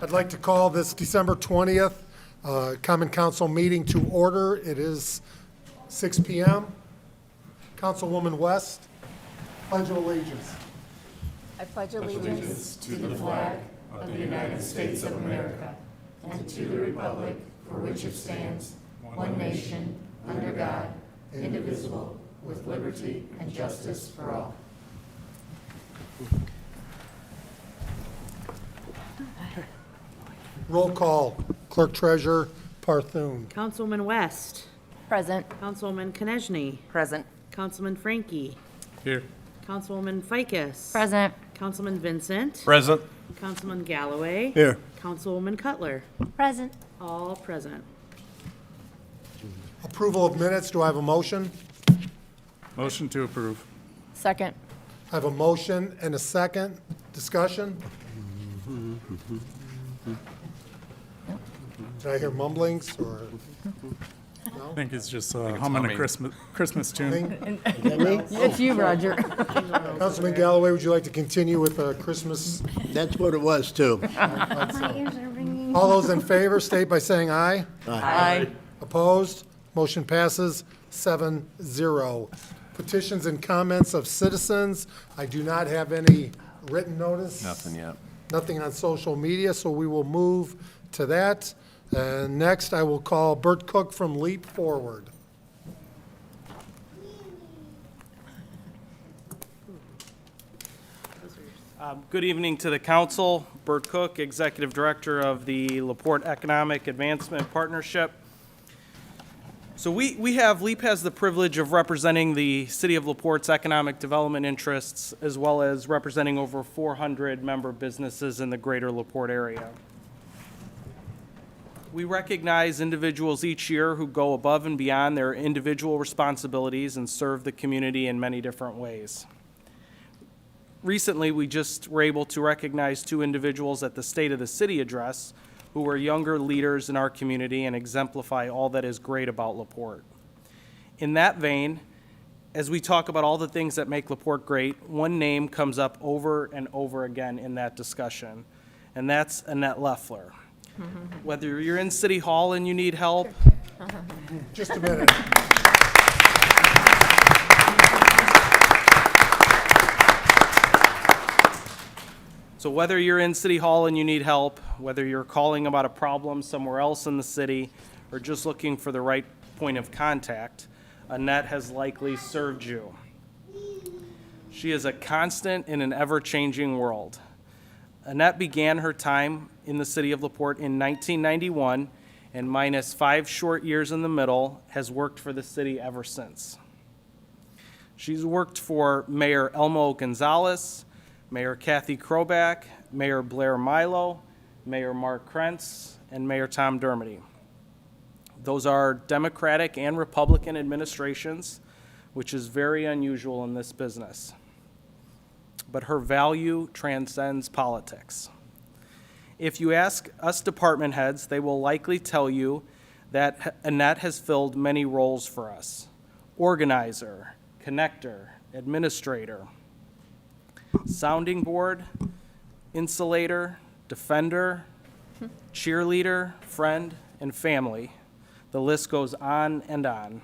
I'd like to call this December 20th Common Council meeting to order. It is 6 p.m. Councilwoman West, pledge of allegiance. I pledge allegiance to the flag of the United States of America and to the republic for which it stands, one nation, under God, indivisible, with liberty and justice for all. Roll call. Clerk Treasurer Parthun. Councilwoman West. Present. Councilwoman Konechny. Present. Councilman Frankie. Here. Councilwoman Ficus. Present. Councilman Vincent. Present. Councilman Galloway. Here. Councilwoman Cutler. Present. All present. Approval of minutes. Do I have a motion? Motion to approve. Second. I have a motion and a second. Discussion? Did I hear mumblings or? I think it's just humming a Christmas tune. It's you, Roger. Councilman Galloway, would you like to continue with Christmas? That's what it was, too. All those in favor, state by saying aye. Aye. Opposed? Motion passes 7-0. Petitions and comments of citizens. I do not have any written notice. Nothing yet. Nothing on social media, so we will move to that. And next, I will call Bert Cook from Leap Forward. Good evening to the council. Bert Cook, Executive Director of the LaPorte Economic Advancement Partnership. So LEAP has the privilege of representing the City of LaPorte's economic development interests, as well as representing over 400 member businesses in the greater LaPorte area. We recognize individuals each year who go above and beyond their individual responsibilities and serve the community in many different ways. Recently, we just were able to recognize two individuals at the State of the City address who were younger leaders in our community and exemplify all that is great about LaPorte. In that vein, as we talk about all the things that make LaPorte great, one name comes up over and over again in that discussion, and that's Annette Leffler. Whether you're in City Hall and you need help, Just a minute. So whether you're in City Hall and you need help, whether you're calling about a problem somewhere else in the city, or just looking for the right point of contact, Annette has likely served you. She is a constant in an ever-changing world. Annette began her time in the city of LaPorte in 1991, and minus 5 short years in the middle, has worked for the city ever since. She's worked for Mayor Elmo Gonzalez, Mayor Kathy Kroback, Mayor Blair Milo, Mayor Mark Krentz, and Mayor Tom Dermody. Those are Democratic and Republican administrations, which is very unusual in this business. But her value transcends politics. If you ask us department heads, they will likely tell you that Annette has filled many roles for us: organizer, connector, administrator, sounding board, insulator, defender, cheerleader, friend, and family. The list goes on and on.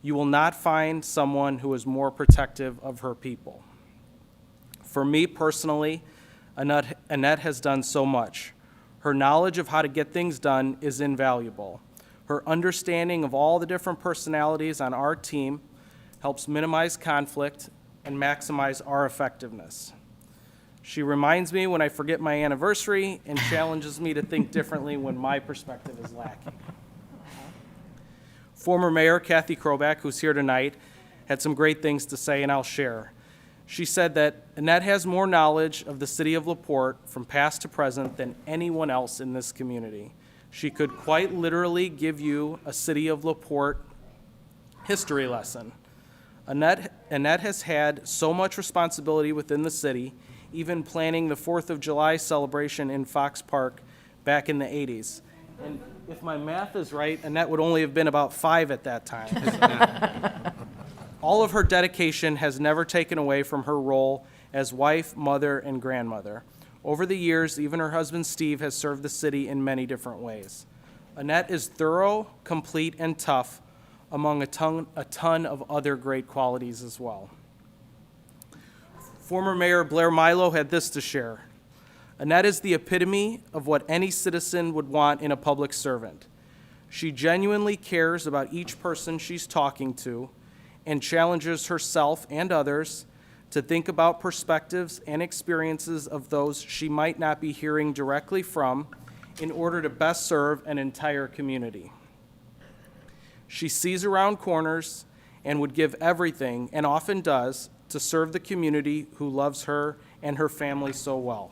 You will not find someone who is more protective of her people. For me personally, Annette has done so much. Her knowledge of how to get things done is invaluable. Her understanding of all the different personalities on our team helps minimize conflict and maximize our effectiveness. She reminds me when I forget my anniversary and challenges me to think differently when my perspective is lacking. Former Mayor Kathy Kroback, who's here tonight, had some great things to say, and I'll share. She said that Annette has more knowledge of the city of LaPorte from past to present than anyone else in this community. She could quite literally give you a city of LaPorte history lesson. Annette has had so much responsibility within the city, even planning the 4th of July celebration in Fox Park back in the 80s. And if my math is right, Annette would only have been about 5 at that time. All of her dedication has never taken away from her role as wife, mother, and grandmother. Over the years, even her husband Steve has served the city in many different ways. Annette is thorough, complete, and tough, among a ton of other great qualities as well. Former Mayor Blair Milo had this to share. Annette is the epitome of what any citizen would want in a public servant. She genuinely cares about each person she's talking to and challenges herself and others to think about perspectives and experiences of those she might not be hearing directly from in order to best serve an entire community. She sees around corners and would give everything, and often does, to serve the community who loves her and her family so well.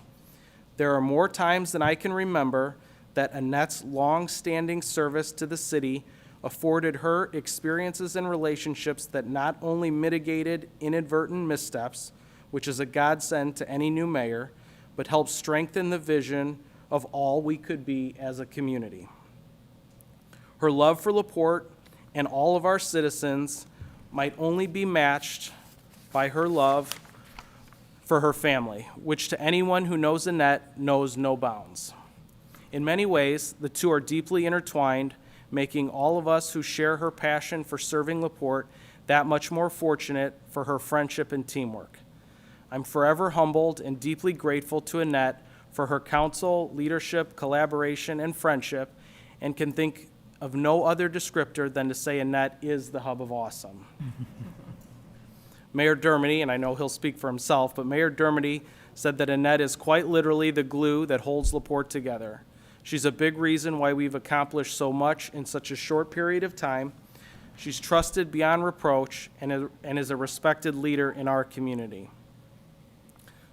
There are more times than I can remember that Annette's long-standing service to the city afforded her experiences and relationships that not only mitigated inadvertent missteps, which is a godsend to any new mayor, but helped strengthen the vision of all we could be as a community. Her love for LaPorte and all of our citizens might only be matched by her love for her family, which to anyone who knows Annette knows no bounds. In many ways, the two are deeply intertwined, making all of us who share her passion for serving LaPorte that much more fortunate for her friendship and teamwork. I'm forever humbled and deeply grateful to Annette for her counsel, leadership, collaboration, and friendship, and can think of no other descriptor than to say Annette is the hub of awesome. Mayor Dermody, and I know he'll speak for himself, but Mayor Dermody said that Annette is quite literally the glue that holds LaPorte together. She's a big reason why we've accomplished so much in such a short period of time. She's trusted beyond reproach and is a respected leader in our community.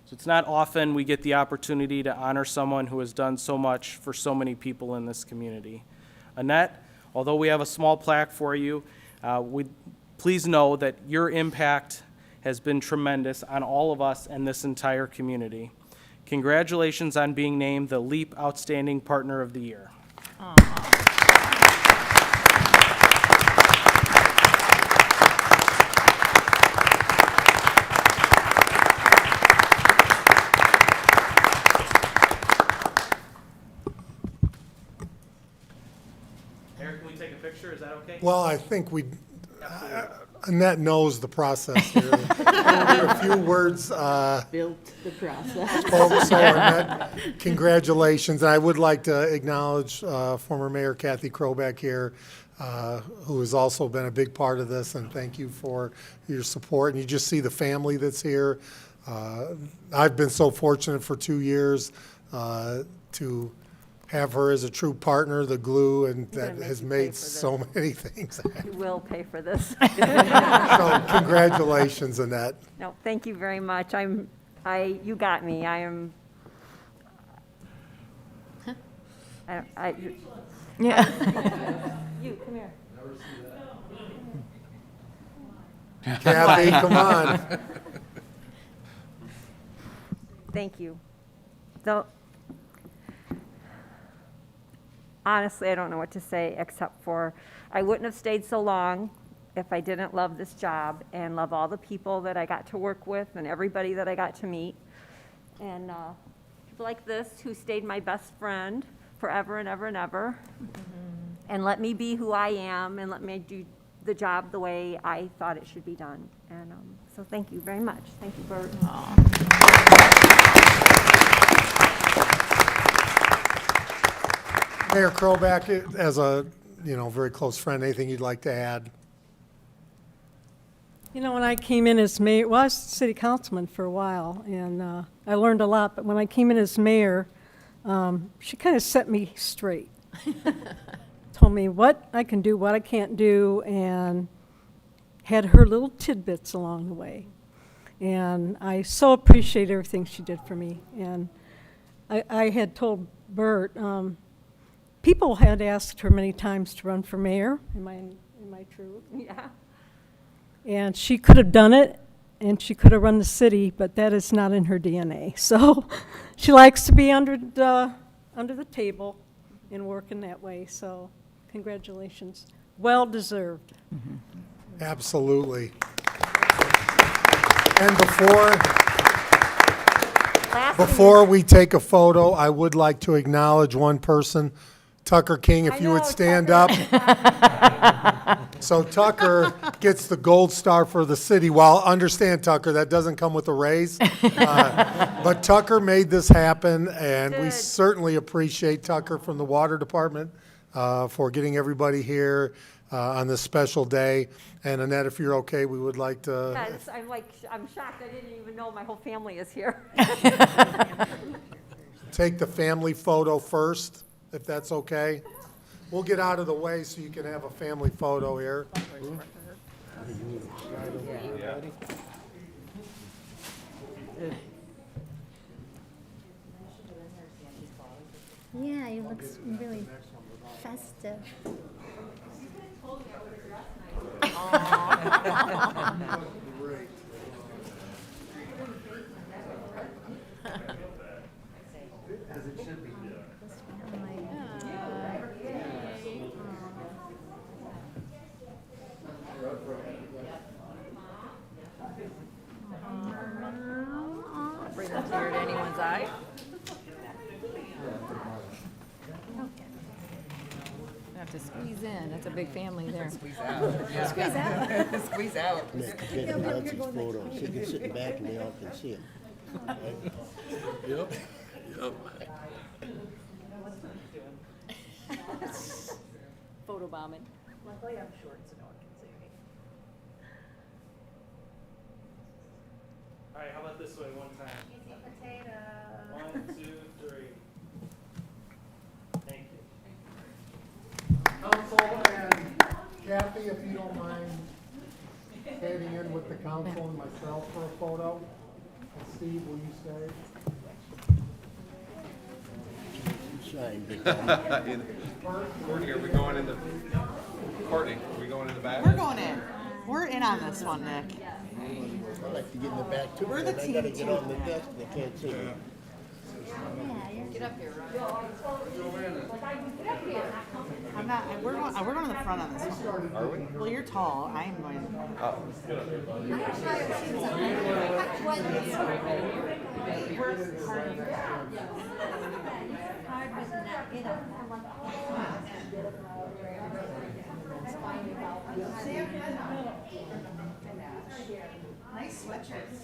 So it's not often we get the opportunity to honor someone who has done so much for so many people in this community. Annette, although we have a small plaque for you, please know that your impact has been tremendous on all of us and this entire community. Congratulations on being named the LEAP Outstanding Partner of the Year. Eric, can we take a picture? Is that okay? Well, I think Annette knows the process here. There were a few words Built the process. spoke, so Annette, congratulations. I would like to acknowledge former Mayor Kathy Kroback here, who has also been a big part of this, and thank you for your support. And you just see the family that's here. I've been so fortunate for 2 years to have her as a true partner, the glue, and that make has you pay made for so many things. You will pay for this. So congratulations, Annette. No, thank you very much. You got me. Yeah. You, come here. Kathy, come on. Thank you. So, honestly, I don't know what to say except for I wouldn't have stayed so long if I didn't love this job and love all the people that I got to work with and everybody that I got to meet. And people like this who stayed my best friend forever and ever and ever. And let me be who I am and let me do the job the way I thought it should be done. And so thank you very much. Thank you, Bert. Mayor Kroback, as a very close friend, anything you'd like to add? You know, when I came in as mayor, well, I was city councilman for a while, and I learned a lot, but when I came in as mayor, she kind of set me straight. Told me what I can do, what I can't do, and had her little tidbits along the way. And I so appreciate everything she did for me. And I had told Bert, people had asked her many times to run for mayor. Am I true? Yeah. And she could have done it, and she could have run the city, but that is not in her DNA. So she likes to be under the table and work in that way. So congratulations. Well deserved. Absolutely. And Last thing is- Before we take a photo, I would like to acknowledge one person. Tucker King, if I you would know, stand Tucker. up. So Tucker gets the gold star for the city. While, understand, Tucker, that doesn't come with a raise. But Tucker made this happen, and we Good. certainly appreciate Tucker from the Water Department for getting everybody here on this special day. And Annette, if you're okay, we would like to Yes, I'm shocked. I didn't even know my whole family is here. take the family photo first, if that's okay. We'll get out of the way so you can have a family photo here. Yeah, it looks really festive. Bring a tear to anyone's eye. You have to squeeze in. That's a big family there. Squeeze out. Squeeze out. Nick, get Nancy's photo, she can sit in back and they all can see it. Photo bombing. All right, how about this way one time? 1, 2, 3. Thank you. Council and Kathy, if you don't mind standing in with the council and myself for a photo. And Steve, will you stay? Sign, big time. Courtney, are we going in the, Courtney, are we going in the back? We're going in. We're in on this one, Nick. I like to get in the back too, We're the but I gotta team get on the desk, they can't see me. Get up here, I'm not, we're going to the front on this one. Are we? Well, you're tall. I'm going. Nice sweatshirts.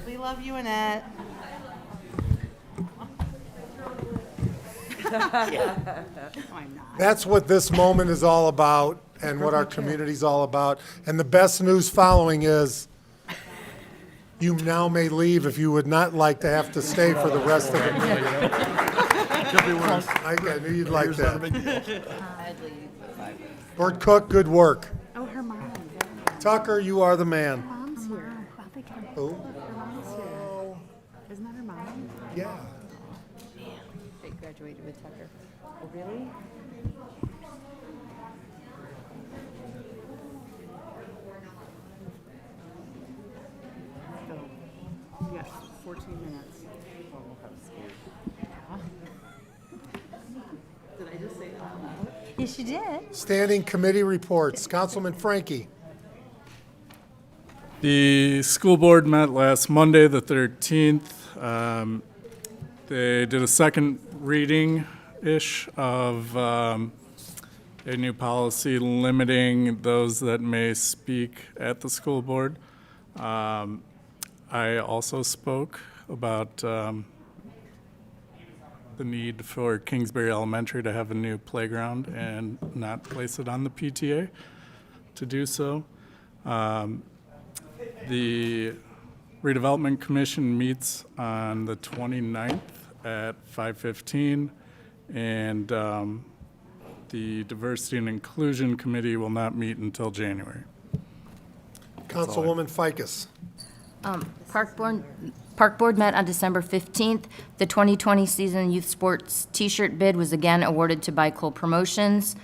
We love you, Annette. I'm not. That's what this moment is all about and what our community's all about. And the best news following is you now may leave if you would not like to have to stay for the rest of the meeting. I knew you'd like that. I'd leave. Lord Cook, good work. Oh, her mom. Tucker, you are the man. Mom's here. Who? Her mom's here. Isn't that her mom? Yeah. They graduated with Tucker. Oh, really? Yes, 14 minutes. Did I just say that out loud? Yes, you did. Standing committee reports. Councilman Frankie. The school board met last Monday, the 13th. They did a second reading-ish of a new policy limiting those that may speak at the school board. I also spoke about the need for Kingsbury Elementary to have a new playground and not place it on the PTA to do so. The redevelopment commission meets on the 29th at 5:15, and the diversity and inclusion committee will not meet until January. Councilwoman Ficus. Park Board met on December 15th. The 2020 season youth sports T-shirt bid was again awarded to Bicol Promotions.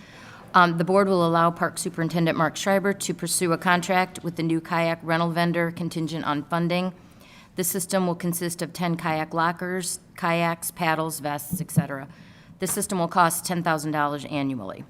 The board will allow Park Superintendent Mark Schreiber to pursue a contract with the new kayak rental vendor contingent on funding. The system will consist of 10 kayak lockers, kayaks, paddles, vests, etc. The system will cost $10,000 annually.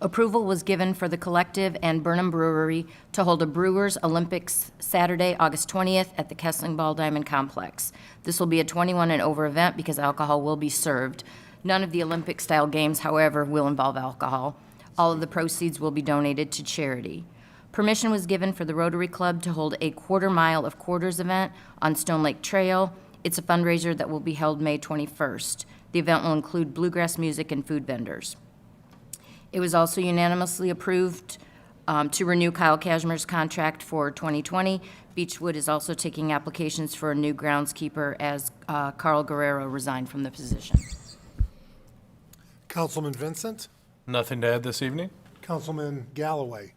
Approval was given for the Collective and Burnham Brewery to hold a Brewers Olympics Saturday, August 20th at the Kessling Ball Diamond Complex. This will be a 21 and over event because alcohol will be served. None of the Olympic-style games, however, will involve alcohol. All of the proceeds will be donated to charity. Permission was given for the Rotary Club to hold a quarter mile of quarters event on Stone Lake Trail. It's a fundraiser that will be held May 21st. The event will include bluegrass music and food vendors. It was also unanimously approved to renew Kyle Cashmere's contract for 2020. Beechwood is also taking applications for a new groundskeeper as Carl Guerrero resigned from the position. Councilman Vincent, Nothing to add this evening? Councilman Galloway,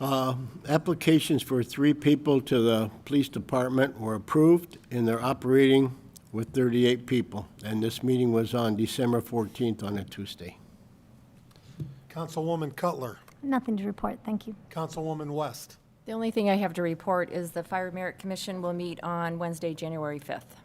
Applications for 3 people to the police department were approved, and they're operating with 38 people. And this meeting was on December 14th on a Tuesday. Councilwoman Cutler, Nothing to report, thank you. Councilwoman West, The only thing I have to report is the Fire Merit Commission will meet on Wednesday, January 5th.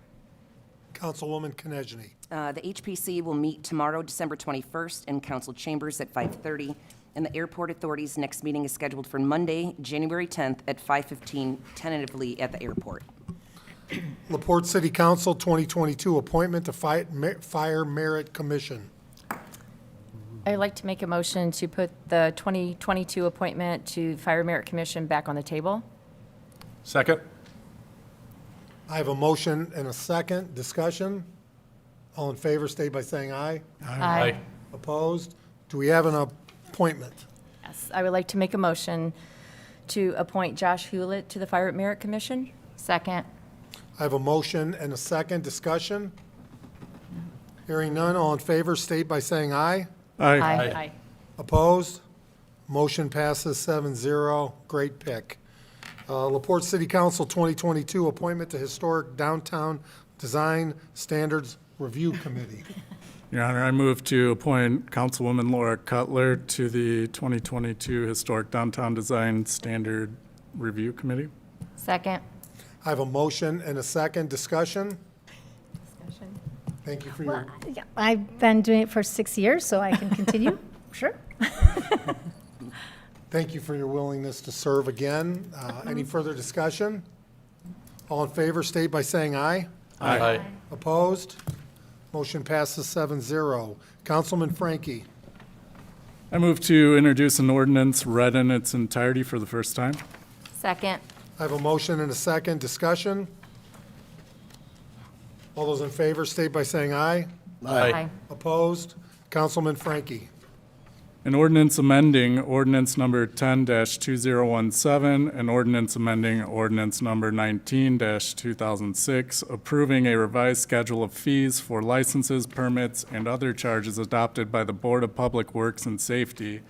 Councilwoman Konechny, The HPC will meet tomorrow, December 21st, in council chambers at 5:30, and the Airport Authority's next meeting is scheduled for Monday, January 10th at 5:15, tentatively at the airport. LaPorte City Council 2022 appointment to Fire Merit Commission. I'd like to make a motion to put the 2022 appointment to Fire Merit Commission back on the table. Second? I have a motion and a second. Discussion? All in favor, state by saying aye. Aye. Opposed? Do we have an appointment? Yes, I would like to make a motion to appoint Josh Hewlett to the Fire Merit Commission. Second. I have a motion and a second. Discussion? Hearing none, all in favor, state by saying aye. Aye. Opposed? Motion passes 7-0. Great pick. LaPorte City Council 2022 appointment to Historic Downtown Design Standards Review Committee. Your Honor, I move to appoint Councilwoman Laura Cutler to the 2022 Historic Downtown Design Standard Review Committee. Second. I have a motion and a second. Discussion? Thank you for your, Yeah, I've been doing it for 6 years, so I can continue. Sure. thank you for your willingness to serve again. Any further discussion? All in favor, state by saying aye. Aye. Opposed? Motion passes 7-0. Councilman Frankie. I move to introduce an ordinance read in its entirety for the first time. Second. I have a motion and a second. Discussion? All those in favor, state by saying aye. Aye. Opposed? Councilman Frankie. An ordinance amending ordinance number 10-2017 and ordinance amending ordinance number 19-2006, approving a revised schedule of fees for licenses, permits, and other charges adopted by the Board of Public Works and Safety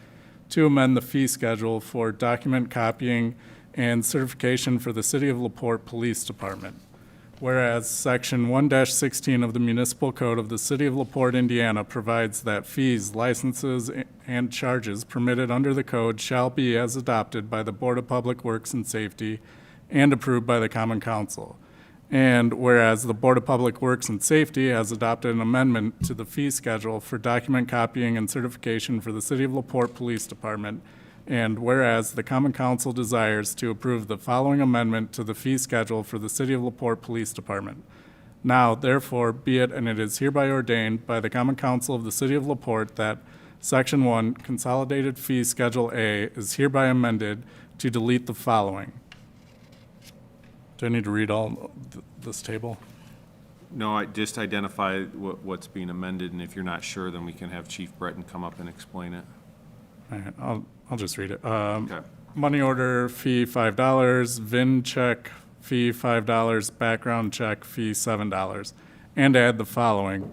to amend the fee schedule for document copying and certification for the City of LaPorte Police Department. Whereas Section 1-16 of the Municipal Code of the City of LaPorte, Indiana provides that fees, licenses, and charges permitted under the code shall be as adopted by the Board of Public Works and Safety and approved by the Common Council. And whereas the Board of Public Works and Safety has adopted an amendment to the fee schedule for document copying and certification for the City of LaPorte Police Department, and whereas the Common Council desires to approve the following amendment to the fee schedule for the City of LaPorte Police Department. Now, therefore, be it, and it is hereby ordained by the Common Council of the City of LaPorte that Section 1, Consolidated Fee Schedule A, is hereby amended to delete the following. Do I need to read all this table? No, I just identify what's being amended, and if you're not sure, then we can have Chief Breton come up and explain it. All right, I'll just read it. Okay. Money order fee $5, VIN check fee $5, background check fee $7, and add the following.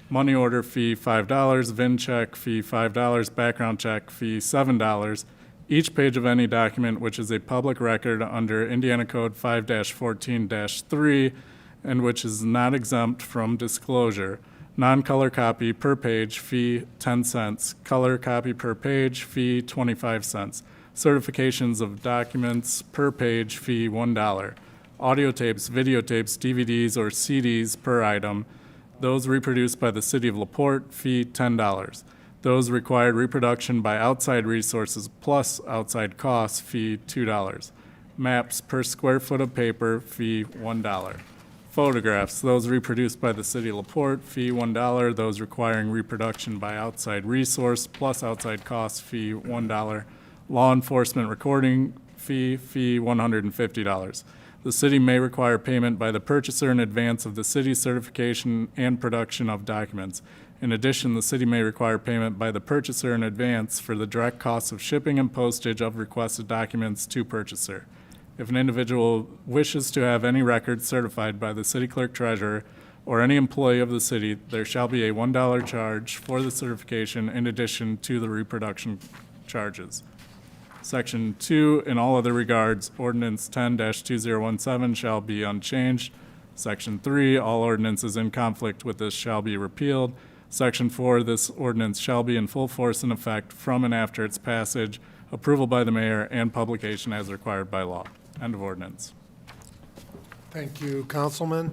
Money order fee $5, VIN check fee $5, background check fee $7. each page of any document which is a public record under Indiana Code 5-14-3 and which is not exempt from disclosure. Non-color copy per page, fee 10 cents. Color copy per page, fee 25 cents. Certifications of documents per page, fee $1. Audio tapes, videotapes, DVDs, or CDs per item. Those reproduced by the City of LaPorte, fee $10. Those required reproduction by outside resources plus outside costs, fee $2. Maps per square foot of paper, fee $1. Photographs, those reproduced by the City of LaPorte, fee $1. Those requiring reproduction by outside resource plus outside costs, fee $1. Law enforcement recording fee $150. The city may require payment by the purchaser in advance of the city's certification and production of documents. In addition, the city may require payment by the purchaser in advance for the direct costs of shipping and postage of requested documents to purchaser. If an individual wishes to have any record certified by the city clerk treasurer or any employee of the city, there shall be a $1 charge for the certification in addition to the reproduction charges. Section 2, in all other regards, Ordinance 10-2017 shall be unchanged. Section 3, all ordinances in conflict with this shall be repealed. Section 4, this ordinance shall be in full force and effect from and after its passage, approval by the mayor, and publication as required by law. End of ordinance. Thank you, Councilman.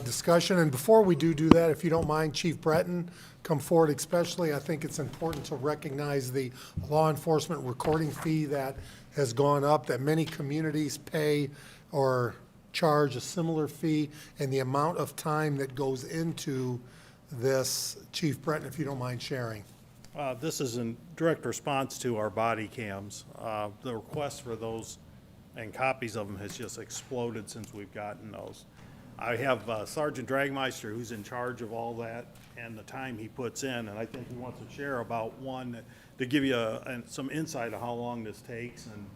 Discussion, and before we do that, if you don't mind, Chief Breton, come forward especially. I think it's important to recognize the law enforcement recording fee that has gone up, that many communities pay or charge a similar fee, and the amount of time that goes into this. Chief Breton, if you don't mind sharing. This is in direct response to our body cams. The request for those and copies of them has just exploded since we've gotten those. I have Sergeant Dragmeister, who's in charge of all that and the time he puts in, and I think he wants to share about one to give you some insight of how long this takes and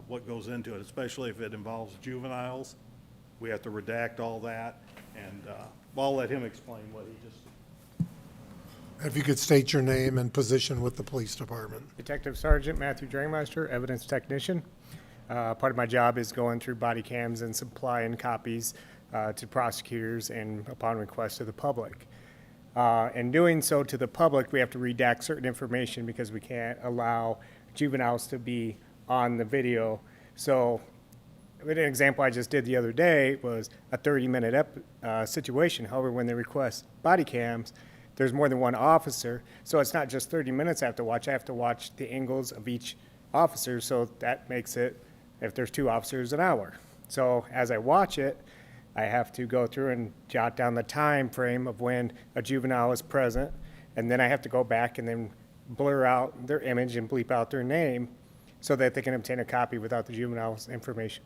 what goes into it, especially if it involves juveniles. We have to redact all that, and I'll let him explain what he just. If you could state your name and position with the police department. Detective Sergeant Matthew Drangmeister, evidence technician. Part of my job is going through body cams and supplying copies to prosecutors and upon request of the public. In doing so to the public, we have to redact certain information because we can't allow juveniles to be on the video. So an example I just did the other day was a 30-minute situation. However, when they request body cams, there's more than one officer, so it's not just 30 minutes I have to watch. I have to watch the angles of each officer, so that makes it, if there's two officers, an hour. So as I watch it, I have to go through and jot down the time frame of when a juvenile is present, and then I have to go back and then blur out their image and bleep out their name so that they can obtain a copy without the juvenile's information.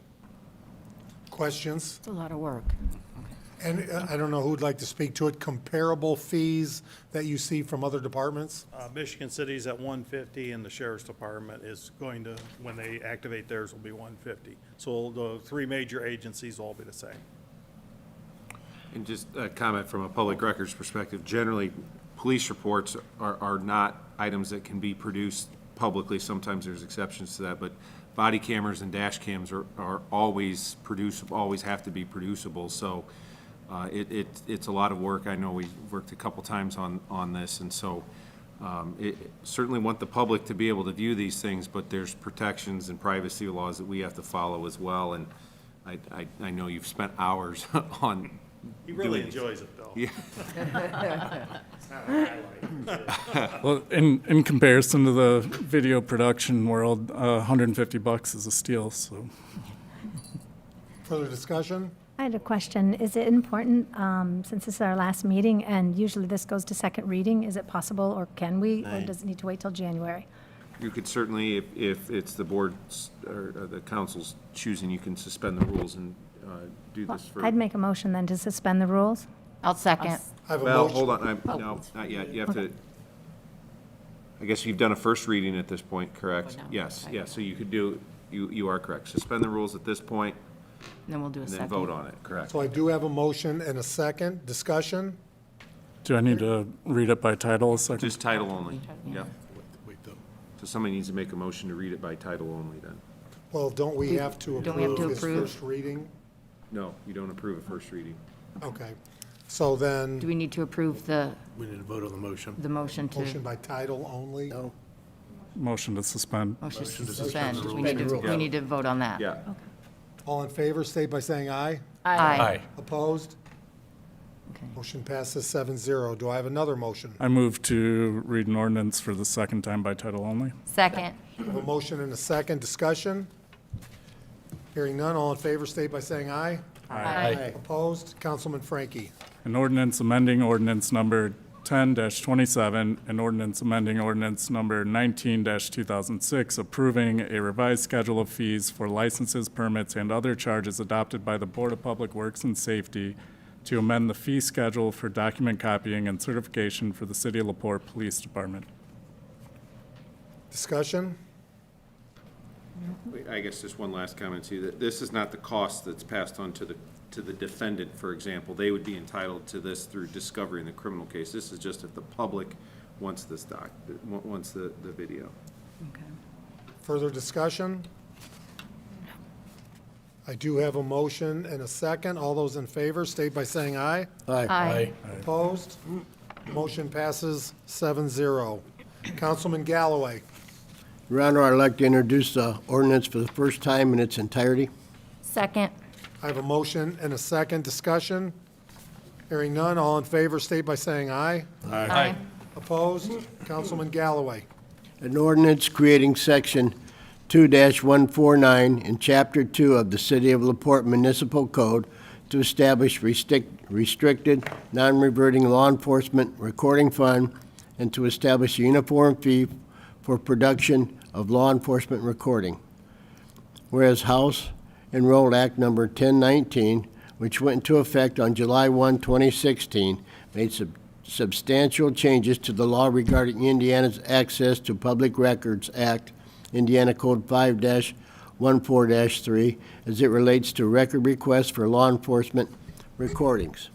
Questions? It's a lot of work. And I don't know who'd like to speak to it. Comparable fees that you see from other departments? Michigan City's at 150, and the Sheriff's Department is going to, when they activate theirs, will be 150. So the three major agencies will all be the same. And just a comment from a public records perspective, generally, police reports are not items that can be produced publicly. Sometimes there's exceptions to that, but body cameras and dash cams are always producible, always have to be producible. So it's a lot of work. I know we worked a couple times on this, and so certainly want the public to be able to view these things, but there's protections and privacy laws that we have to follow as well. And I know you've spent hours on. He really enjoys it, though. Yeah. Well, in comparison to the video production world, $150 is a steal, so. Further discussion? I had a question. Is it important, since this is our last meeting, and usually this goes to second reading, is it possible, or can we, or does it need to wait till January? You could certainly, if it's the board's or the council's choosing, you can suspend the rules and do this for. I'd make a motion then to suspend the rules. I'll second. I have a Well, motion. hold on, no, not yet. You have to, I guess you've done a first reading at this point, correct? Oh, no. Yes, yes, so you could do, you are correct. Suspend the rules at this point, And then we'll do a and second. then vote on it, correct? So I do have a motion and a second. Discussion? Do I need to read it by title a second? Just title only, yeah. So somebody needs to make a motion to read it by title only then. Well, don't we have to Don't we have to approve his approve? first reading? No, you don't approve a first reading. Okay. So then, Do we need to approve the We need to vote on the motion. motion motion by title only? No. Motion to suspend. Motion to suspend. We need to vote on that. Yeah. All in favor, state by saying aye. Aye. Opposed? Okay. Motion passes 7-0. Do I have another motion? I move to read an ordinance for the second time by title only. Second. I have a motion and a second. Discussion? Hearing none. All in favor, state by saying aye. Aye. Opposed? Councilman Frankie. An ordinance amending ordinance number 10-27, an ordinance amending ordinance number 19-2006, approving a revised schedule of fees for licenses, permits, and other charges adopted by the Board of Public Works and Safety to amend the fee schedule for document copying and certification for the City of LaPorte Police Department. Discussion? I guess just one last comment to you, that this is not the cost that's passed on to the defendant, for example. They would be entitled to this through discovery in the criminal case. This is just if the public wants this wants the video. Okay. Further discussion? I do have a motion and a second. All those in favor, state by saying aye. Aye. Opposed? Motion passes 7-0. Councilman Galloway. Your Honor, I'd like to introduce the ordinance for the first time in its entirety. Second. I have a motion and a second. Discussion? Hearing none. All in favor, state by saying aye. Aye. Opposed? Councilman Galloway. An ordinance creating section 2-149 in Chapter 2 of the City of LaPorte Municipal Code to establish restricted, non-reverting law enforcement recording fund and to establish a uniform fee for production of law enforcement recording. Whereas House Enrolled Act Number 1019, which went into effect on July 1, 2016, made substantial changes to the law regarding Indiana's Access to Public Records Act, Indiana Code 5-14-3, as it relates to record requests for law enforcement recordings.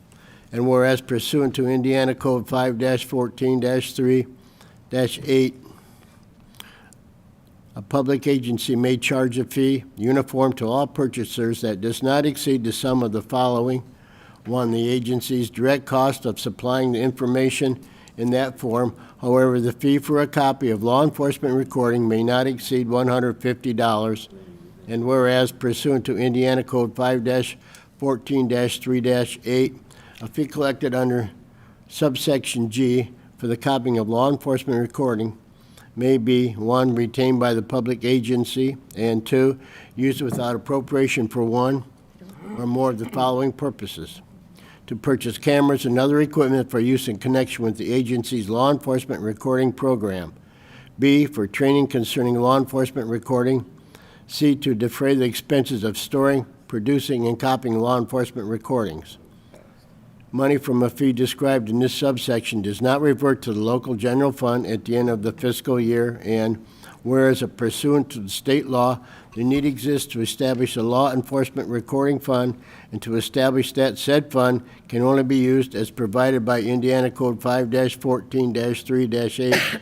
And whereas pursuant to Indiana Code 5-14-3-8, a public agency may charge a fee uniform to all purchasers that does not exceed the sum of the following. One, the agency's direct cost of supplying the information in that form. However, the fee for a copy of law enforcement recording may not exceed $150. And whereas pursuant to Indiana Code 5-14-3-8, a fee collected under subsection G for the copying of law enforcement recording may be, 1, retained by the public agency, and 2, used without appropriation for one or more of the following purposes: to purchase cameras and other equipment for use in connection with the agency's law enforcement recording program; B, for training concerning law enforcement recording; C, to defray the expenses of storing, producing, and copying law enforcement recordings. Money from a fee described in this subsection does not revert to the local general fund at the end of the fiscal year, and whereas pursuant to the state law, the need exists to establish a law enforcement recording fund, and to establish that said fund can only be used as provided by Indiana Code 5-14-3-8.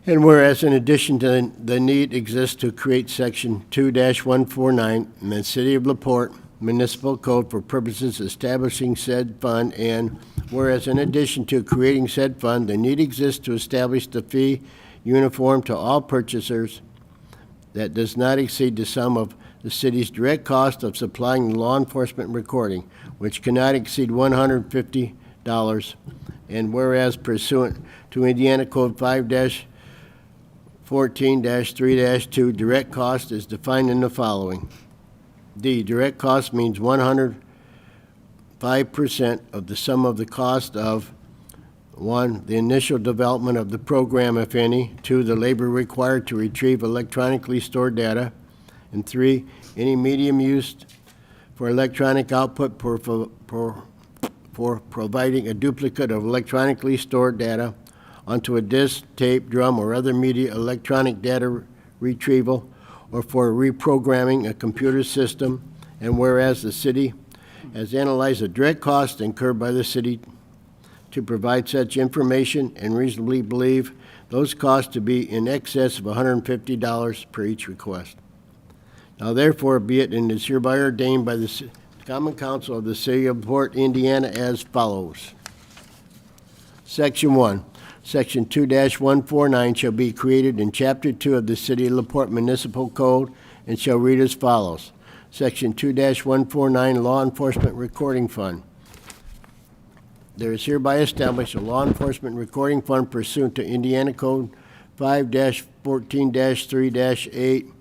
And whereas in addition to the need exists to create section 2-149 in the City of LaPorte Municipal Code for purposes establishing said fund, and whereas in addition to creating said fund, the need exists to establish the fee uniform to all purchasers that does not exceed the sum of the city's direct cost of supplying law enforcement recording, which cannot exceed $150. And whereas pursuant to Indiana Code 5-14-3-2, direct cost is defined in the following. D, direct cost means 105% of the sum of the cost of 1, the initial development of the program, if any; 2, the labor required to retrieve electronically stored data; and 3, any medium used for electronic output for providing a duplicate of electronically stored data onto a disk, tape, drum, or other media electronic data retrieval, or for reprogramming a computer system. And whereas the city has analyzed the direct cost incurred by the city to provide such information and reasonably believe those costs to be in excess of $150 per each request. Now therefore be it and is hereby ordained by the Common Council of the City of Porte, Indiana as follows. Section 1. Section 2-149 shall be created in Chapter 2 of the City of LaPorte Municipal Code and shall read as follows. Section 2-149 Law Enforcement Recording Fund. There is hereby established a law enforcement recording fund pursuant to Indiana Code 5-14-3-8,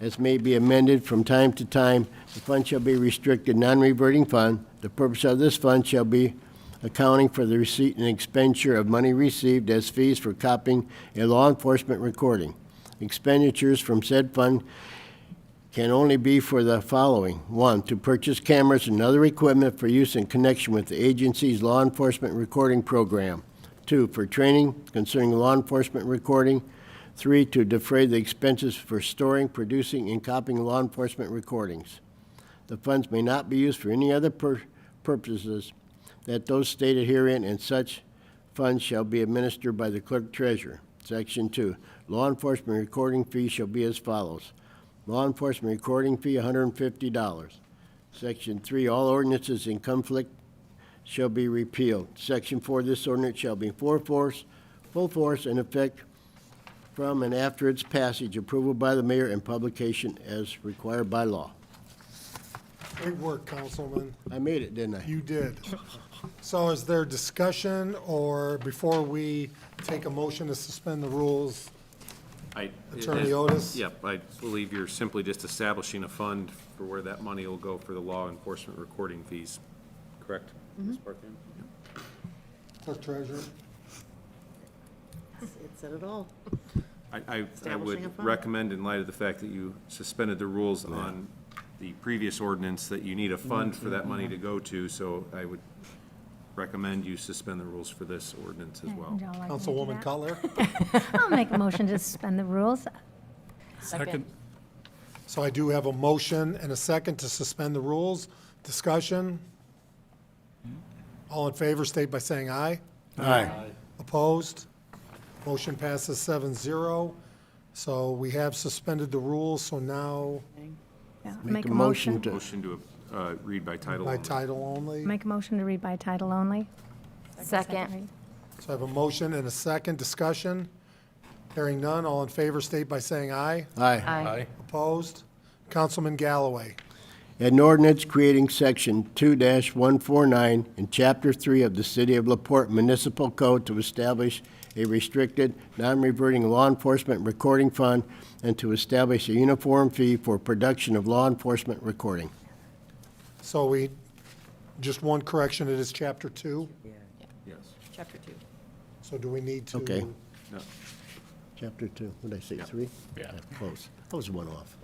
as may be amended from time to time. The fund shall be restricted, non-reverting fund. The purpose of this fund shall be accounting for the receipt and expenditure of money received as fees for copying a law enforcement recording. Expenditures from said fund can only be for the following. 1, to purchase cameras and other equipment for use in connection with the agency's law enforcement recording program. 2, for training concerning law enforcement recording. 3, to defray the expenses for storing, producing, and copying law enforcement recordings. The funds may not be used for any other purposes that those stated herein, and such funds shall be administered by the clerk treasurer. Section 2, law enforcement recording fee shall be as follows. Law enforcement recording fee, $150. Section 3, all ordinances in conflict shall be repealed. Section 4, this ordinance shall be full force and effect from and after its passage, approval by the mayor, and publication as required by law. Great work, Councilman. I made it, didn't I? You did. So is there discussion, or before we take a motion to suspend the rules? Attorney Otis? Yep, I believe you're simply just establishing a fund for where that money will go for the law enforcement recording fees, correct? Ms. Porte? Clerk treasurer? It said it all. I Establishing a would fund. recommend, in light of the fact that you suspended the rules on the previous ordinance, that you need a fund for that money to go to, so I would recommend you suspend the rules for this ordinance as well. Would y'all like me to do Councilwoman that? Cutler? I'll make a motion to suspend the rules. Second. So I do have a motion and a second to suspend the rules. Discussion? All in favor, state by saying aye. Aye. Opposed? Motion passes 7-0. So we have suspended the rules, so now Yeah, Make a motion to, Motion to read by title by only. title only. Make a motion to read by title only. Second. read. So I have a motion and a second. Discussion? Hearing none. All in favor, state by saying aye. aye. Aye. Opposed? Councilman Galloway. An ordinance creating Section 2-149 in Chapter 3 of the City of LaPorte Municipal Code to establish a restricted, non-reverting law enforcement recording fund and to establish a uniform fee for production of law enforcement recording. So just one correction, it is Chapter 2. Yes. Chapter 2. So do we need to? Okay. No. Chapter 2, what did I say, 3? Yeah. Close. I was one off.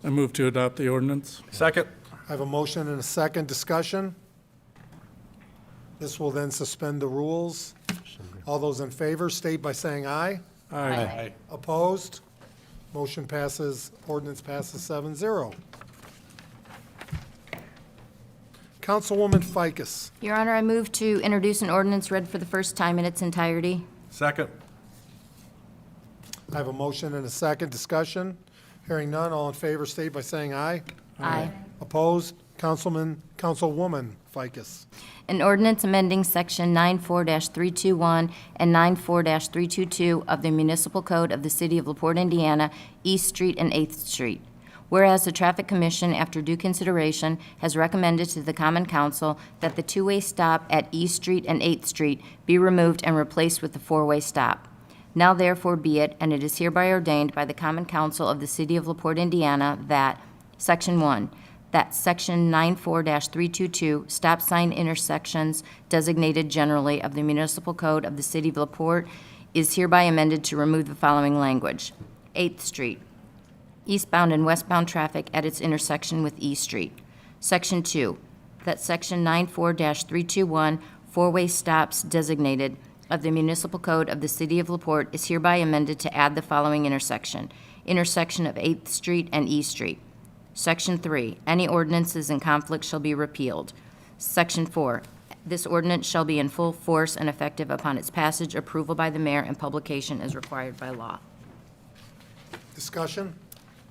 I move to adopt the ordinance. Second. I have a motion and a second. Discussion? This will then suspend the rules. All those in favor, state by saying aye. Aye. Opposed? Motion passes, ordinance passes 7-0. Councilwoman Ficus. Your Honor, I move to introduce an ordinance read for the first time in its entirety. Second. I have a motion and a second. Discussion? Hearing none, all in favor, state by saying aye. Aye. Opposed? Councilwoman Ficus. An ordinance amending Section 94-321 and 94-322 of the Municipal Code of the City of LaPorte, Indiana, East Street and 8th Street. Whereas the Traffic Commission, after due consideration, has recommended to the Common Council that the two-way stop at East Street and 8th Street be removed and replaced with the four-way stop. Now therefore be it, and it is hereby ordained by the Common Council of the City of LaPorte, Indiana, that, Section 1, that Section 94-322, stop sign intersections designated generally of the Municipal Code of the City of LaPorte, is hereby amended to remove the following language. 8th Street, eastbound and westbound traffic at its intersection with E Street. Section 2, that Section 94-321, four-way stops designated of the Municipal Code of the City of LaPorte is hereby amended to add the following intersection of 8th Street and E Street. Section 3, any ordinances in conflict shall be repealed. Section 4, This ordinance shall be in full force and effective upon its passage, approval by the mayor, and publication as required by law. Discussion?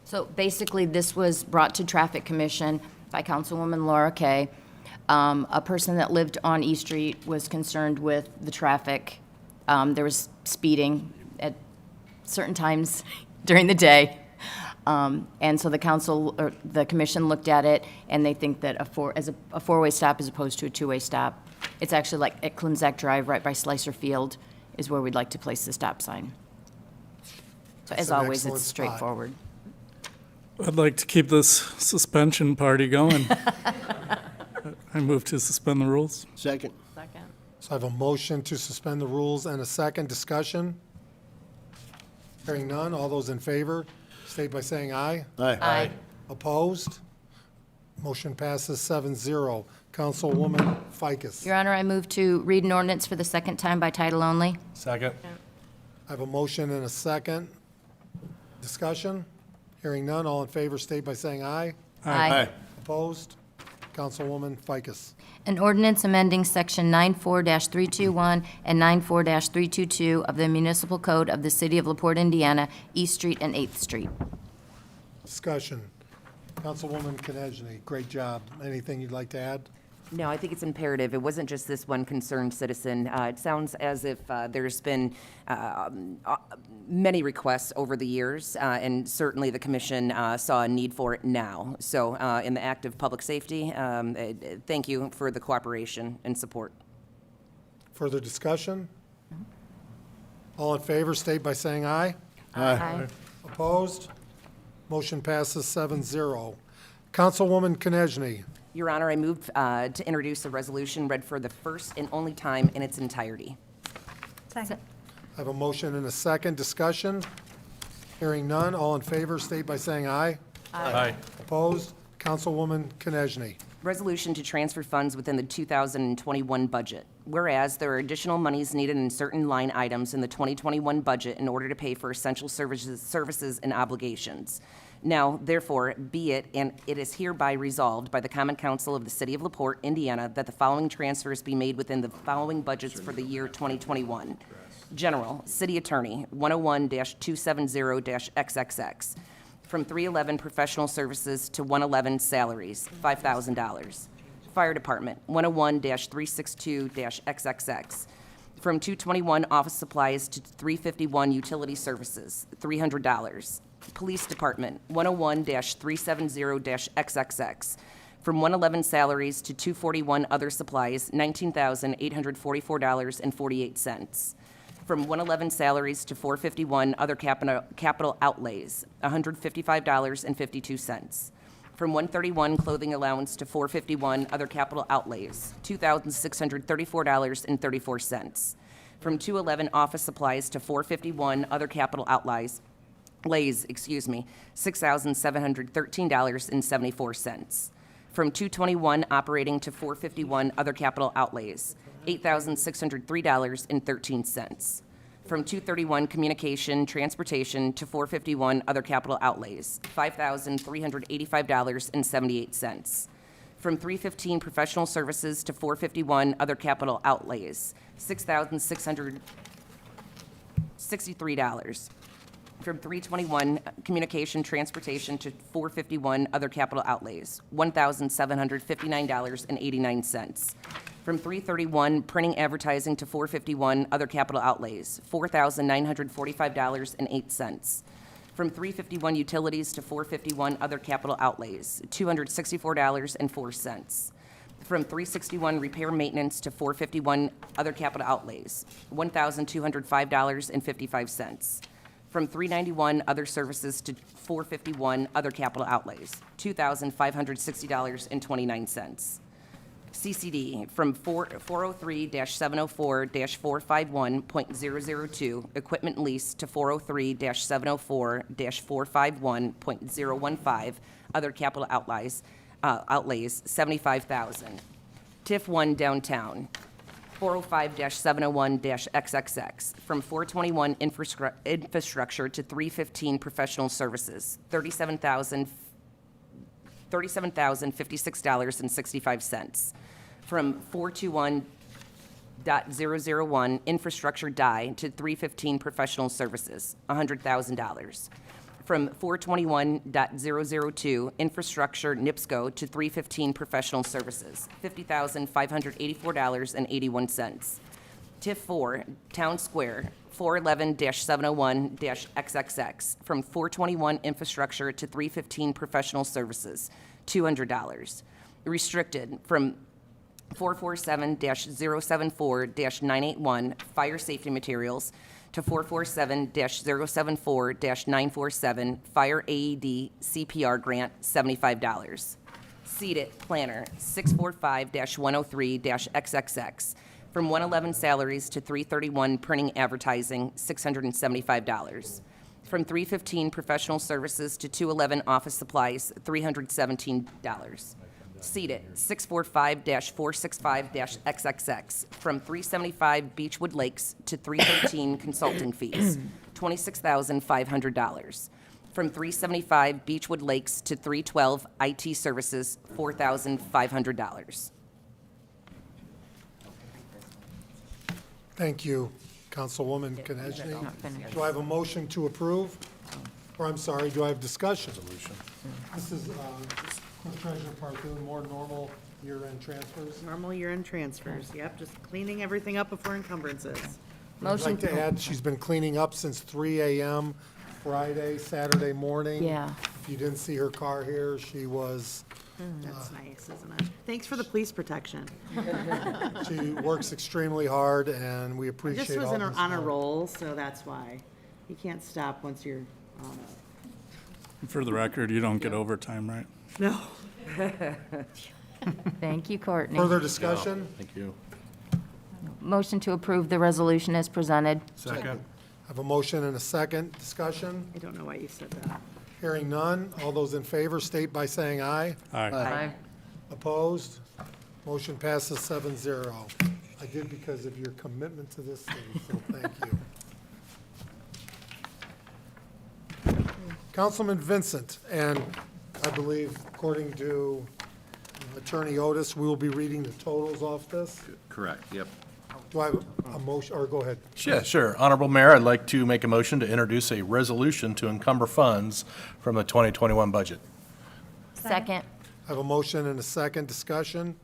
So basically, this was brought to Traffic Commission by Councilwoman Laura Kay. A person that lived on E Street was concerned with the traffic. There was speeding at certain times during the day. And so the council, or the commission looked at it, and they think that a four-way stop as opposed to a two-way stop. It's actually like at Klinzak Drive, right by Slicer Field, is where we'd like to place the stop sign. So That's as an always, excellent it's spot. straightforward. I'd like to keep this suspension party going. I move to suspend the rules. Second. Second. So I have a motion to suspend the rules and a second. Discussion? Hearing none. All those in favor, state by saying aye. Aye. Opposed? Motion passes 7-0. Councilwoman Ficus. Your Honor, I move to read an ordinance for the second time by title only. Second. I have a motion and a second. Discussion? Hearing none. All in favor, state by saying aye. Aye. Opposed? Councilwoman Ficus. An ordinance amending Section 94-321 and 94-322 of the Municipal Code of the City of LaPorte, Indiana, East Street and 8th Street. Discussion. Councilwoman Konechny, great job. Anything you'd like to add? No, I think it's imperative. It wasn't just this one concerned citizen. It sounds as if there's been many requests over the years, and certainly the commission saw a need for it now. So in the act of public safety, thank you for the cooperation and support. Further discussion? All in favor, state by saying aye. Aye. Opposed? Motion passes 7-0. Councilwoman Konechny. Your Honor, I move to introduce a resolution read for the first and only time in its entirety. Second. I have a motion and a second. Discussion? Hearing none. All in favor, state by saying aye. Aye. Opposed? Councilwoman Konechny. Resolution to transfer funds within the 2021 budget. Whereas there are additional monies needed in certain line items in the 2021 budget in order to pay for essential services and obligations. Now, therefore, be it, and it is hereby resolved by the Common Council of the City of LaPorte, Indiana, that the following transfers be made within the following budgets for the year 2021. General, City Attorney, 101-270-XXX. From 311 Professional Services to 111 Salaries, $5,000. Fire Department, 101-362-XXX. From 221 Office Supplies to 351 Utility Services, $300. Police Department, 101-370-XXX. From 111 Salaries to 241 Other Supplies, $19,844.48. From 111 Salaries to 451 Other Capital Outlays, $155.52. From 131 Clothing Allowance to 451 Other Capital Outlays, $2,634.34. From 211 Office Supplies to 451 Other Capital $6,713.74. From 221 Operating to 451 Other Capital Outlays, $8,603.13. From 231 Communication, Transportation to 451 Other Capital Outlays, $5,385.78. From 315 Professional Services to 451 Other Capital Outlays, $6,663. From 321 Communication, Transportation to 451 Other Capital Outlays, $1,759.89. From 331 Printing, Advertising to 451 Other Capital Outlays, $4,945.08. From 351 Utilities to 451 Other Capital Outlays, $264.04. From 361 Repair Maintenance to 451 Other Capital Outlays, $1,205.55. From 391 Other Services to 451 Other Capital Outlays, $2,560.29. CCD, from 403-704-451.002, Equipment Lease to 403-704-451.015, Other Capital Outlays, $75,000. TIF 1 Downtown, 405-701-XXX, from 421 Infrastructure to 315 Professional Services, $37,056.65. from 421.001 infrastructure die to 315 professional services, $100,000. From 421.002 infrastructure NIPSCO to 315 professional services, $50,584.81. TIF 4 Town Square 411-701-XXX from 421 infrastructure to 315 professional services, $200. Restricted from 447-074-981 fire safety materials to 447-074-947 fire AED CPR grant, $75. Seated planner 645-103-XXX from 111 salaries to 331 printing advertising, $675. From 315 professional services to 211 office supplies, $317. Seated 645-465-XXX from 375 Beechwood Lakes to 313 consulting fees, $26,500. From 375 Beechwood Lakes to 312 IT services, $4,500. Thank you, Councilwoman Konechny. Do I have a motion to approve? Or I'm sorry, do I have discussion? This is Treasurer Parthun, more normal year-end transfers. Normal year-end transfers, yep, just cleaning everything up before encumbrances. I'd like to add, she's been cleaning up since 3 a.m. Friday, Saturday morning. Yeah. If you didn't see her car here, she was, That's nice, isn't it? Thanks for the police protection. she works extremely hard, and we I appreciate just all was this on a work. roll, so that's why. You can't stop once you're on it. For the record, you don't get overtime, right? No. Thank you, Courtney. Further discussion? Thank you. Motion to approve the resolution as presented. I have a motion and a second. Discussion? I don't know why you said that. Hearing none. All those in favor state by saying aye. Aye. Opposed? Motion passes 7-0. I did because of your commitment to this city, so thank you. Councilman Vincent, and I believe according to Attorney Otis, we will be reading the totals off this. Correct, yep. Do I have a motion, or go ahead? Yeah, sure. Honorable Mayor, I'd like to make a motion to introduce a resolution to encumber funds from the 2021 budget. Second. I have a motion and a second. Discussion?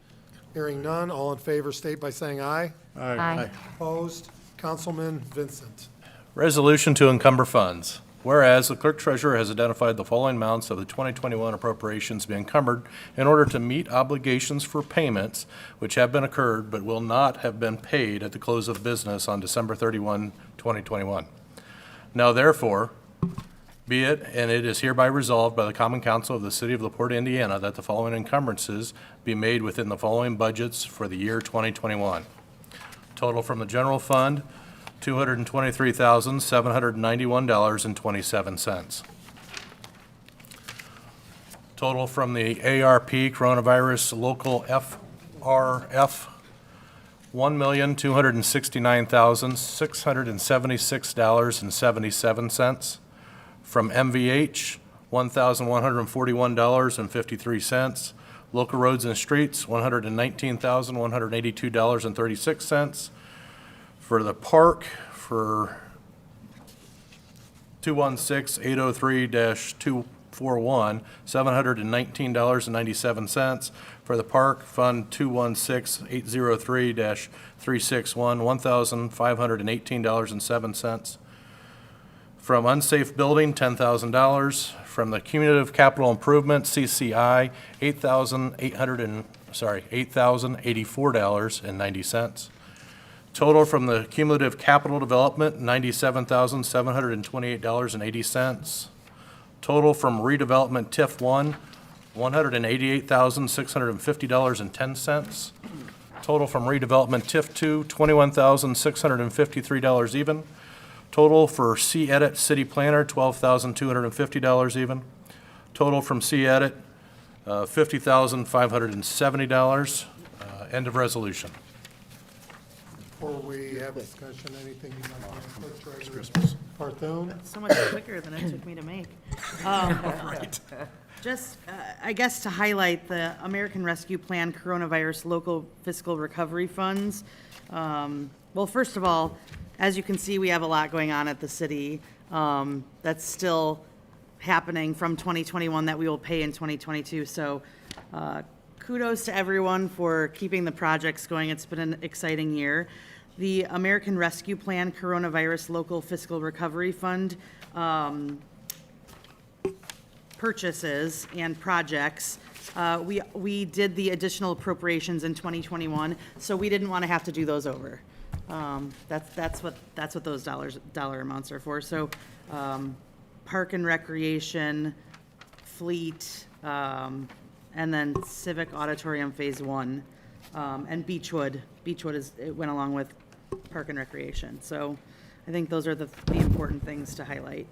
Hearing none. All in favor state by saying aye. Aye. Opposed? Councilman Vincent. Resolution to encumber funds. Whereas the clerk treasurer has identified the following amounts of the 2021 appropriations be encumbered in order to meet obligations for payments which have been occurred but will not have been paid at the close of business on December 31, 2021. Now therefore, be it, and it is hereby resolved by the Common Council of the City of LaPorte, Indiana, that the following encumbrances be made within the following budgets for the year 2021. Total from the general fund, $223,791.27. Total from the ARP Coronavirus Local FRF, $1,269,676.77. From MVH, $1,141.53. Local Roads and Streets, $119,182.36. For the park, for 216-803-241, $719.97. For the park, Fund 216-803-361, $1,518.07. From unsafe building, $10,000. From the cumulative capital improvement, CCI, $8,084.90. Total from the cumulative capital development, $97,728.80. Total from redevelopment TIF 1, $188,650.10. Total from redevelopment TIF 2, $21,653 even. Total for C-Edit City Planner, $12,250 even. Total from C-Edit, $50,570. End of resolution. Before we have discussion, anything you'd like to add, Clerk Treasurer Barthone? So much quicker than it took me to make. Just, I guess to highlight the American Rescue Plan Coronavirus Local Fiscal Recovery Funds. Well, first of all, as you can see, we have a lot going on at the city that's still happening from 2021 that we will pay in 2022. So kudos to everyone for keeping the projects going. It's been an exciting year. The American Rescue Plan Coronavirus Local Fiscal Recovery Fund purchases and projects. We did the additional appropriations in 2021, so we didn't want to have to do those over. That's what those dollar amounts are for. So park and recreation, fleet, and then civic auditorium phase 1, and Beechwood. It went along with park and recreation. So I think those are the important things to highlight.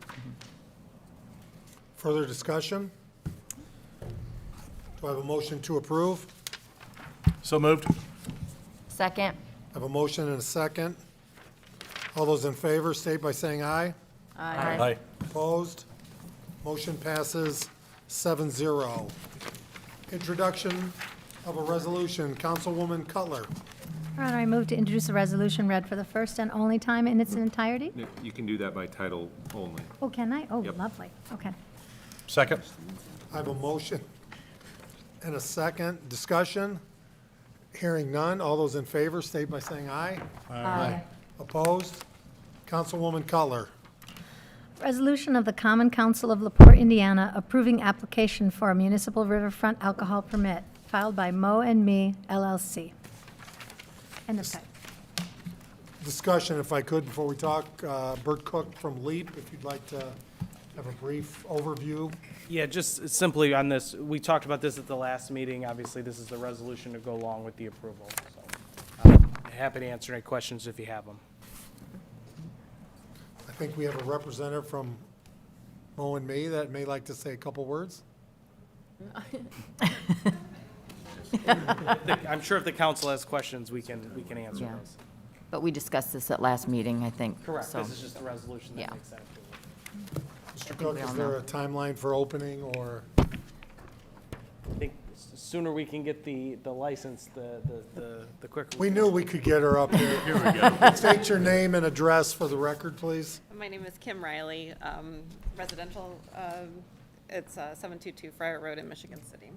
Further discussion? Do I have a motion to approve? So moved. Second. I have a motion and a second. All those in favor, state by saying aye. Aye. Opposed? Motion passes 7-0. Introduction of a resolution, Councilwoman Cutler. Your Honor, I move to introduce a resolution read for the first and only time in its entirety. You can do that by title only. Oh, can I? Oh, Yep. lovely. Okay. Second. I have a motion and a second. Discussion? Hearing none. All those in favor, state by saying aye. Aye. Opposed? Councilwoman Cutler. Resolution of the Common Council of LaPorte, Indiana, approving application for a municipal riverfront alcohol permit, filed by Mo and Me LLC. End of type. Discussion, if I could, before we talk. Bert Cook from LEAP, if you'd like to have a brief overview. Yeah, just simply on this, we talked about this at the last meeting. Obviously, this is the resolution to go along with the approval. So, happy to answer any questions if you have them. I think we have a representative from Mo and Me that may like to say a couple words. I'm sure if the council has questions, we can answer Yeah. those. But we discussed this at last meeting, I think. Correct, so- this is just the resolution that Yeah. makes that approval. Mr. Cook, is there a timeline for opening, or? I think the sooner we can get the license, the quicker. We knew we could get her up here. Here we go. State your name and address for the record, please. My name is Kim Riley, residential, it's 722 Friar Road in Michigan City.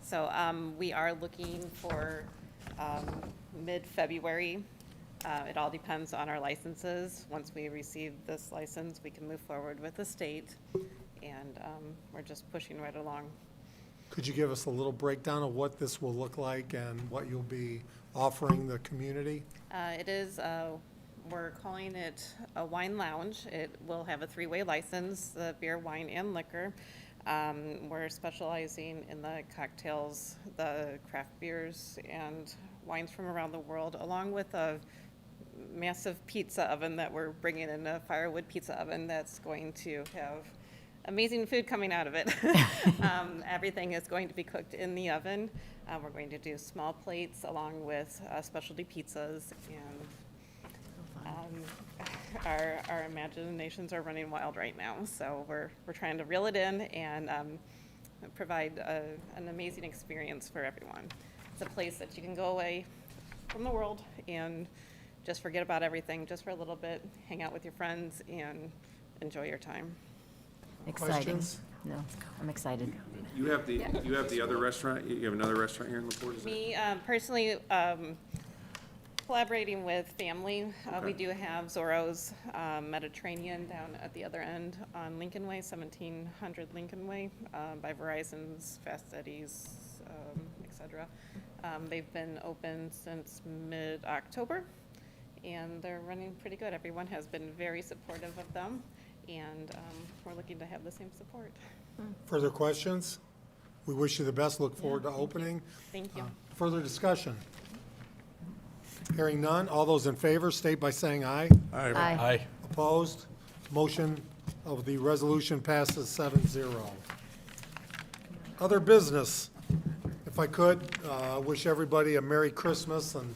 So we are looking for mid-February. It all depends on our licenses. Once we receive this license, we can move forward with the state, and we're just pushing right along. Could you give us a little breakdown of what this will look like and what you'll be offering the community? It is, we're calling it a wine lounge. It will have a 3-way license, the beer, wine, and liquor. We're specializing in the cocktails, the craft beers, and wines from around the world, along with a massive pizza oven that we're bringing in, a firewood pizza oven that's going to have amazing food coming out of it. Everything is going to be cooked in the oven. We're going to do small plates along with specialty pizzas, and our imaginations are running wild right now. So we're trying to reel it in and provide an amazing experience for everyone. It's a place that you can go away from the world and just forget about everything just for a little bit, hang out with your friends, and enjoy your time. Exciting. Questions? No, I'm excited. You have the other restaurant, you have another restaurant here in LaPorte, is it? Me, personally, collaborating with family, we do have Zorro's Mediterranean down at the other end on Lincoln Way, 1700 Lincoln Way, by Verizon's, Fast Eddie's, et cetera. They've been open since mid-October, and they're running pretty good. Everyone has been very supportive of them, and we're looking to have the same support. Further questions? We wish you the best. Look forward to opening. Thank you. Further discussion? Hearing none. All those in favor, state by saying aye. Aye. Aye. Opposed? Motion of the resolution passes 7-0. Other business. If I could, wish everybody a Merry Christmas and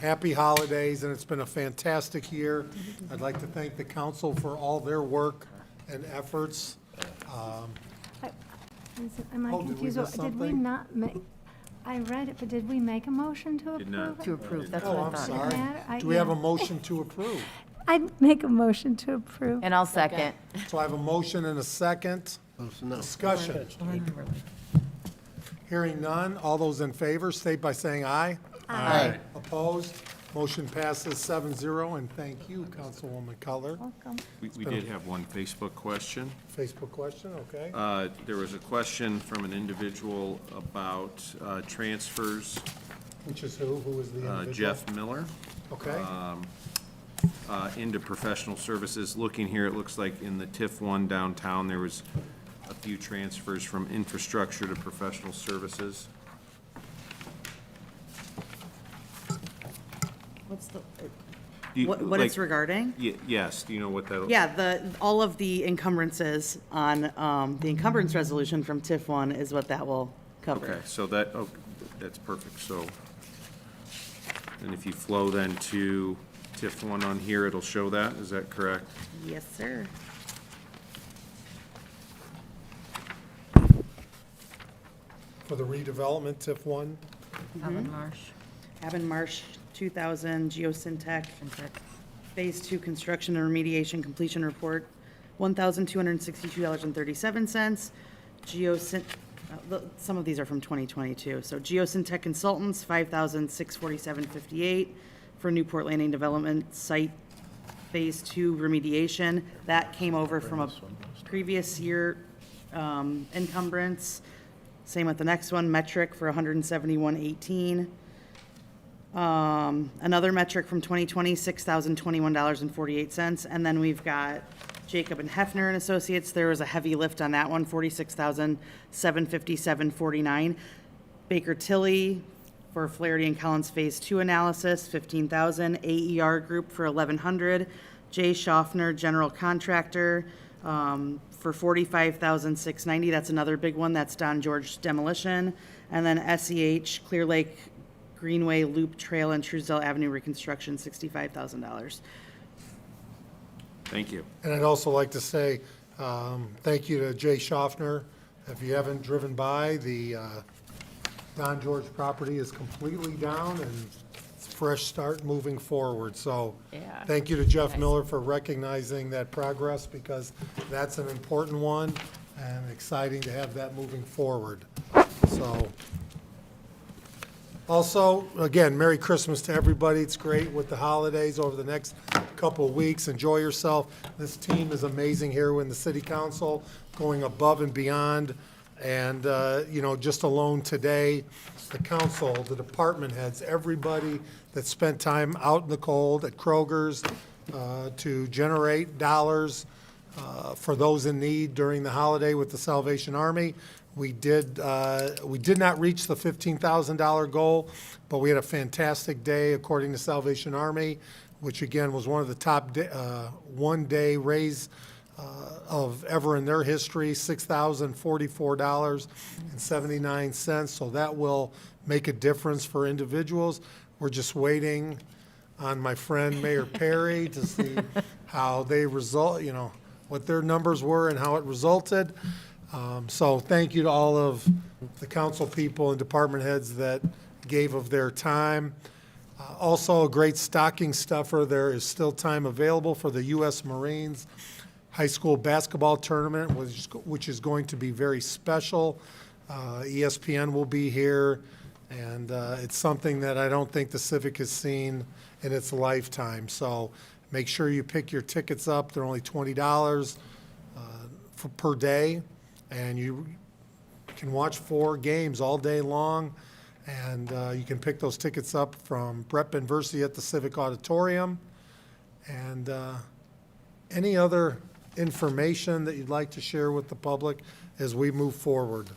Happy holidays, and it's been a fantastic year. I'd like to thank the council for all their work and efforts. Am I Oh, did we confused? miss Did we something? not make, I read it, but did we make a motion to Did approve not. it? To approve, that's Oh, what I I'm thought. sorry. matter? Do we have a motion to approve? I'd make a motion to approve. And I'll second. So I have a motion and a second. Discussion. Hearing none, all those in favor, state by saying aye. Aye. Opposed? Motion passes 7-0, and thank you, Councilwoman Cutler. Welcome. We did have one Facebook question. Facebook question, okay? There was a question from an individual about transfers, Which is who? Who is the individual? Jeff Miller, Okay, into professional services. Looking here, it looks like in the TIF 1 downtown, there was a few transfers from infrastructure to professional services. What's the, Do you- what it's like- regarding? Yes, do you know what that? Yeah, all of the encumbrances on, the encumbrance resolution from TIF 1 is what that will cover. Okay, so that's perfect, so. And if you flow then to TIF 1 on here, it'll show that, is that correct? Yes, sir. for the redevelopment, TIF 1. Alvin Marsh. Avon Marsh, 2,000, Geosyntec, Phase 2 Construction and Remediation Completion Report, $1,262.37. Some of these are from 2022. So Geosyntec Consultants, $5,647.58 for Newport Landing Development Site Phase 2 Remediation. That came over from a previous year encumbrance. Same with the next one, Metric for $171.18. Another Metric from 2020, $6,021.48. And then we've got Jacob and Hefner and Associates. There was a heavy lift on that one, $46,757.49. Baker Tilly for Flaherty and Collins Phase 2 analysis, $15,000. AER Group for $1,100. Jay Schaffner, General Contractor, for $45,690. That's another big one. That's Don George Demolition. And then SEH, Clear Lake Greenway Loop Trail and Truesdale Avenue Reconstruction, $65,000. Thank you. And I'd also like to say thank you to Jay Schaffner. If you haven't driven by, the Don George property is completely down and it's a fresh start moving forward. So Yeah. thank you to Jeff Miller for recognizing that progress, because that's an important one and exciting to have that moving forward. So also, again, Merry Christmas to everybody. It's great with the holidays over the next couple of weeks. Enjoy yourself. This team is amazing here in the city council, going above and beyond. And, just alone today, the council, the department heads, everybody that spent time out in the cold at Kroger's to generate dollars for those in need during the holiday with the Salvation Army. We did not reach the $15,000 goal, but we had a fantastic day according to Salvation Army, which again was one of the top one-day raise of ever in their history, $6,044.79. So that will make a difference for individuals. We're just waiting on my friend Mayor Perry to see how they result, what their numbers were and how it resulted. So thank you to all of the council people and department heads that gave of their time. Also, a great stocking stuffer, there is still time available for the U.S. Marines High School Basketball Tournament, which is going to be very special. ESPN will be here, and it's something that I don't think the Civic has seen in its lifetime. So make sure you pick your tickets up. They're only $20 per day. And you can watch 4 games all day long, and you can pick those tickets up from Brett Benversi at the Civic Auditorium. And any other information that you'd like to share with the public as we move forward?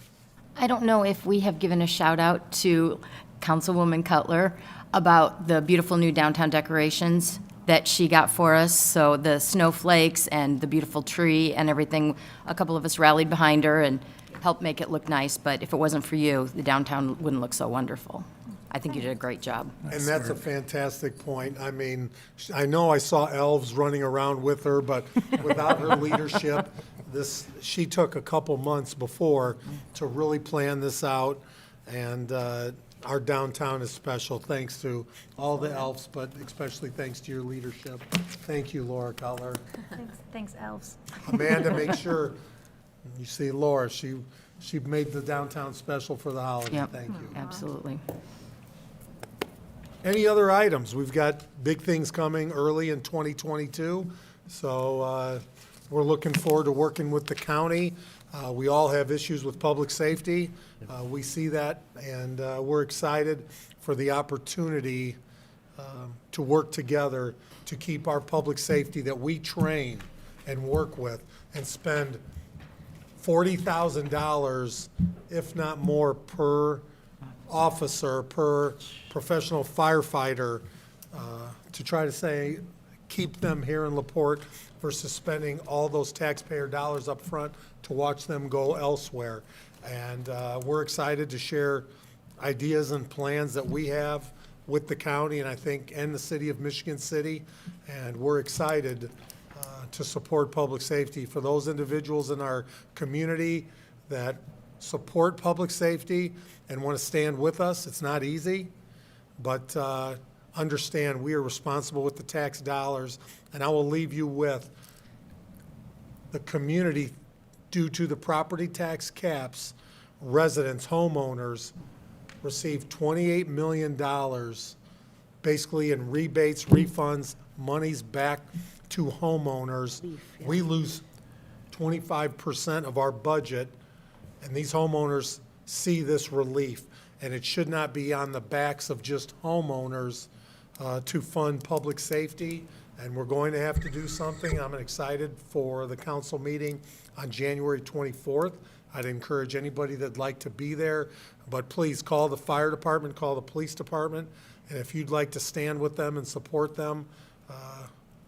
I don't know if we have given a shout out to Councilwoman Cutler about the beautiful new downtown decorations that she got for us. So the snowflakes and the beautiful tree and everything, a couple of us rallied behind her and helped make it look nice. But if it wasn't for you, the downtown wouldn't look so wonderful. I think you did a great job. And that's a fantastic point. I mean, I know I saw elves running around with her, but without her leadership, she took a couple months before to really plan this out. And our downtown is special, thanks to all the elves, but especially thanks to your leadership. Thank you, Laura Cutler. Thanks, elves. Amanda, make sure, you see Laura, she made the downtown special for the holiday. Yep, Thank you. absolutely. Any other items? We've got big things coming early in 2022, so we're looking forward to working with the county. We all have issues with public safety. We see that, and we're excited for the opportunity to work together to keep our public safety that we train and work with and spend $40,000, if not more, per officer, per professional firefighter, to try to keep them here in LaPorte versus spending all those taxpayer dollars up front to watch them go elsewhere. And we're excited to share ideas and plans that we have with the county and I think, and the city of Michigan City. And we're excited to support public safety for those individuals in our community that support public safety and want to stand with us. It's not easy, but understand we are responsible with the tax dollars. And I will leave you with the community, due to the property tax caps, residents, homeowners receive $28 million basically in rebates, refunds, monies back to homeowners. We lose 25% of our budget, and these homeowners see this relief. And it should not be on the backs of just homeowners to fund public safety. And we're going to have to do something. I'm excited for the council meeting on January 24th. I'd encourage anybody that'd like to be there, but please call the fire department, call the police department, and if you'd like to stand with them and support them,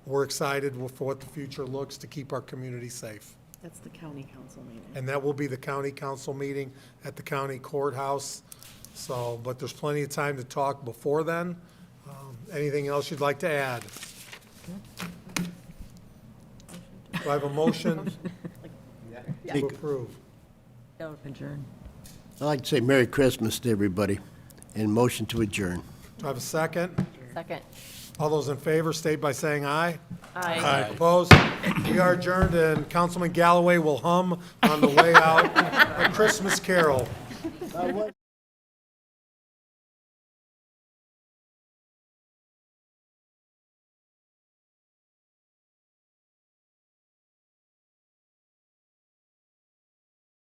we're excited for what the future looks to keep our community safe. That's the county council meeting. And that will be the county council meeting at the county courthouse. So, but there's plenty of time to talk before then. Anything else you'd like to add? Do I have a motion to approve? Adjourn. I'd like to say Merry Christmas to everybody, and motion to adjourn. Do I have a second? Second. All those in favor, state by saying aye. Aye. Opposed? We are adjourned, and Councilman Galloway will hum on the way out a Christmas carol.